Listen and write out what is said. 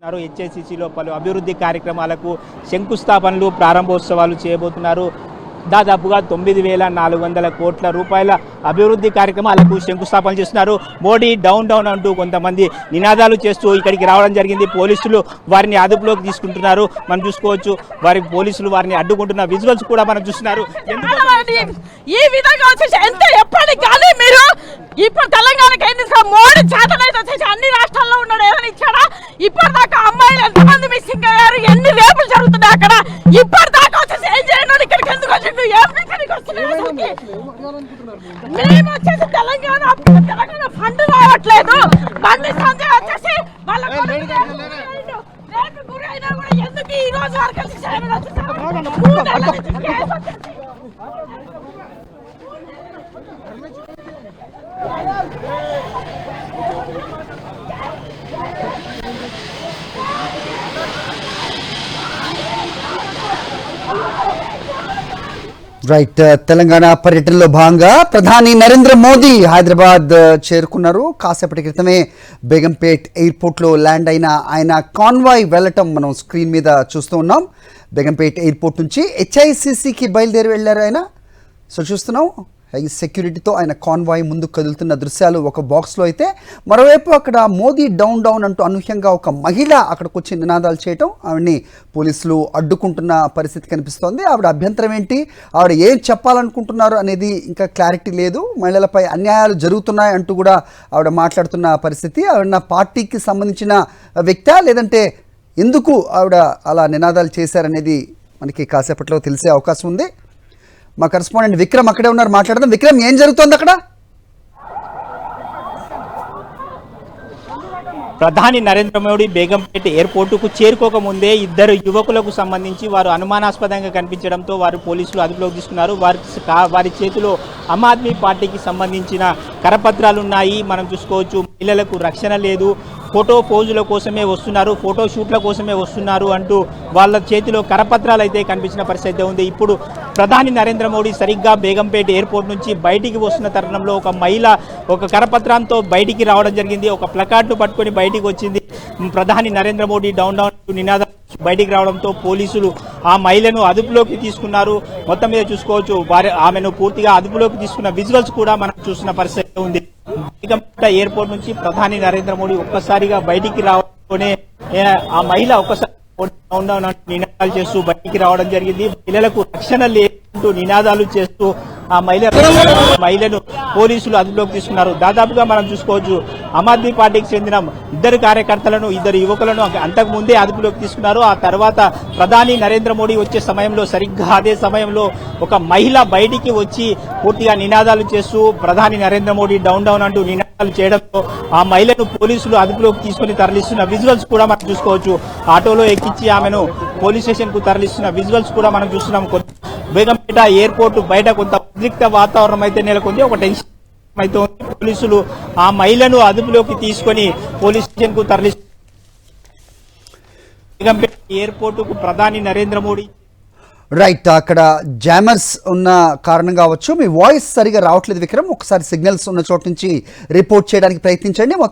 హెచ్ఐసిసిలో పలు అభివృద్ధి కార్యక్రమాలకు శంకుస్థాపనలు ప్రారంభోత్సవాలు చేయబోతున్నారు. దాదాపుగా 9,400 కోట్ల రూపాయల అభివృద్ధి కార్యక్రమాలకు శంకుస్థాపన చేస్తున్నారు. మోడీ డౌన్ డౌన్ అంటూ కొంతమంది నినాదాలు చేస్తూ ఇక్కడికి రావడం జరిగింది. పోలీసులు వారిని అదుపులోకి తీసుకుంటున్నారు. మనం చూసుకోవచ్చు, పోలీసులు వారిని అడ్డుకుంటున్న విజువల్స్ కూడా మనం చూస్తున్నారు. ఈ విధంగా వచ్చేసి ఎంత ఎప్పటికి కానీ మీరు ఇప్పుడు తెలంగాణకి మోడీ చేతనైతే వచ్చేసి అన్ని రాష్ట్రాల్లో ఉన్నాడు, ఏదైనా ఇచ్చాడా? ఇప్పటిదాకా అమ్మాయిలు ఎంతమంది మిస్సింగ్ అయ్యారు, ఎన్ని రేపులు జరుగుతున్నాయి అక్కడ. ఇప్పటిదాకా వచ్చేసి ఏం చేయండి, ఇక్కడికి ఎందుకు వచ్చిండు? మేము వచ్చేసి తెలంగాణ ఫండ్ రావట్లేదు. బండి సంజయ్ వచ్చేసి వాళ్ళ గురి అయినా కూడా ఎందుకు ఈ రోజు వరకు రైట్. తెలంగాణ పర్యటనలో భాగంగా ప్రధాని నరేంద్ర మోదీ హైదరాబాద్ చేరుకున్నారు. కాసేపటి క్రితమే బేగంపేట్ ఎయిర్పోర్ట్లో ల్యాండ్ అయిన ఆయన కాన్వాయ్ వెళ్ళటం మనం స్క్రీన్ మీద చూస్తూ ఉన్నాం. బేగంపేట్ ఎయిర్పోర్ట్ నుంచి హెచ్ఐసిసికి బయలుదేరి వెళ్ళారు ఆయన. సో చూస్తున్నాం, హై సెక్యూరిటీతో ఆయన కాన్వాయ్ ముందు కదులుతున్న దృశ్యాలు ఒక బాక్స్లో అయితే, మరోవైపు అక్కడ మోదీ డౌన్ డౌన్ అంటూ అనూహ్యంగా ఒక మహిళ అక్కడికి వచ్చి నినాదాలు చేయటం, ఆవిడని పోలీసులు అడ్డుకుంటున్న పరిస్థితి కనిపిస్తోంది. ఆవిడ అభ్యంతరం ఏంటి, ఆవిడ ఏం చెప్పాలనుకుంటున్నారు అనేది ఇంకా క్లారిటీ లేదు. మహిళలపై అన్యాయాలు జరుగుతున్నాయి అంటూ కూడా ఆవిడ మాట్లాడుతున్న పరిస్థితి. ఆవిడ పార్టీకి సంబంధించిన వ్యక్తా, లేదంటే ఎందుకు ఆవిడ అలా నినాదాలు చేశారనేది మనకి కాసేపట్లో తెలిసే అవకాశం ఉంది. మా కరెస్పాండెంట్ విక్రమ్ అక్కడే ఉన్నారు, మాట్లాడదాం. విక్రమ్, ఏం జరుగుతోంది అక్కడ? ప్రధాని నరేంద్ర మోడీ బేగంపేట ఎయిర్పోర్టుకు చేరుకోకముందే ఇద్దరు యువకులకు సంబంధించి వారు అనుమానాస్పదంగా కనిపించడంతో వారు పోలీసులు అదుపులోకి తీసుకున్నారు. వారి చేతిలో ఆమ్ ఆద్మీ పార్టీకి సంబంధించిన కరపత్రాలు ఉన్నాయి. మనం చూసుకోవచ్చు, మహిళలకు రక్షణ లేదు, ఫోటో పోజుల కోసమే వస్తున్నారు, ఫోటో షూట్ల కోసమే వస్తున్నారు అంటూ వాళ్ళ చేతిలో కరపత్రాలు అయితే కనిపించిన పరిస్థితి ఉంది. ఇప్పుడు ప్రధాని నరేంద్ర మోడీ సరిగ్గా బేగంపేట ఎయిర్పోర్ట్ నుంచి బయటికి వస్తున్న తరుణంలో ఒక మహిళ ఒక కరపత్రంతో బయటికి రావడం జరిగింది. ఒక ప్లకార్డును పట్టుకొని బయటికి వచ్చింది. ప్రధాని నరేంద్ర మోడీ డౌన్ డౌన్ నినాదం బయటికి రావడంతో పోలీసులు ఆ మహిళను అదుపులోకి తీసుకున్నారు. మొత్తం మీద చూసుకోవచ్చు, ఆమెను పూర్తిగా అదుపులోకి తీసుకున్న విజువల్స్ కూడా మనం చూస్తున్న పరిస్థితి ఉంది. బేగంపేట ఎయిర్పోర్ట్ నుంచి ప్రధాని నరేంద్ర మోడీ ఒక్కసారిగా బయటికి రావడంతోనే ఆ మహిళ ఒక్కసారి డౌన్ డౌన్ అంటూ నినాదాలు చేస్తూ బయటికి రావడం జరిగింది. మహిళలకు రక్షణ లేదంటూ నినాదాలు చేస్తూ ఆ మహిళను పోలీసులు అదుపులోకి తీసుకున్నారు. దాదాపుగా మనం చూసుకోవచ్చు, ఆమ్ ఆద్మీ పార్టీకి చెందిన ఇద్దరు కార్యకర్తలను, ఇద్దరు యువకులను అంతకు ముందే అదుపులోకి తీసుకున్నారు. ఆ తర్వాత ప్రధాని నరేంద్ర మోడీ వచ్చే సమయంలో సరిగ్గా అదే సమయంలో ఒక మహిళ బయటికి వచ్చి పూర్తిగా నినాదాలు చేస్తూ ప్రధాని నరేంద్ర మోడీ డౌన్ డౌన్ అంటూ నినాదాలు చేయడంతో ఆ మహిళను పోలీసులు అదుపులోకి తీసుకుని తరలిస్తున్న విజువల్స్ కూడా మనం చూసుకోవచ్చు. ఆటోలో ఎక్కించి ఆమెను పోలీస్ స్టేషన్ కు తరలిస్తున్న విజువల్స్ కూడా మనం చూస్తున్నాం. బేగంపేట ఎయిర్పోర్ట్ బయట కొంత ఉద్రిక్త వాతావరణం అయితే నెలకొంది, ఒక టెన్షన్ అయితే పోలీసులు ఆ మహిళను అదుపులోకి తీసుకొని పోలీస్ స్టేషన్ కు తరలిస్తున్నారు. బేగంపేట ఎయిర్పోర్టుకు ప్రధాని నరేంద్ర మోడీ రైట్. అక్కడ జామర్స్ ఉన్న కారణం కావచ్చు, మీ వాయిస్ సరిగా రావట్లేదు విక్రమ్. ఒకసారి సిగ్నల్స్ ఉన్న చోటు నుంచి రిపోర్ట్ చేయడానికి ప్రయత్నించండి. మొత్తం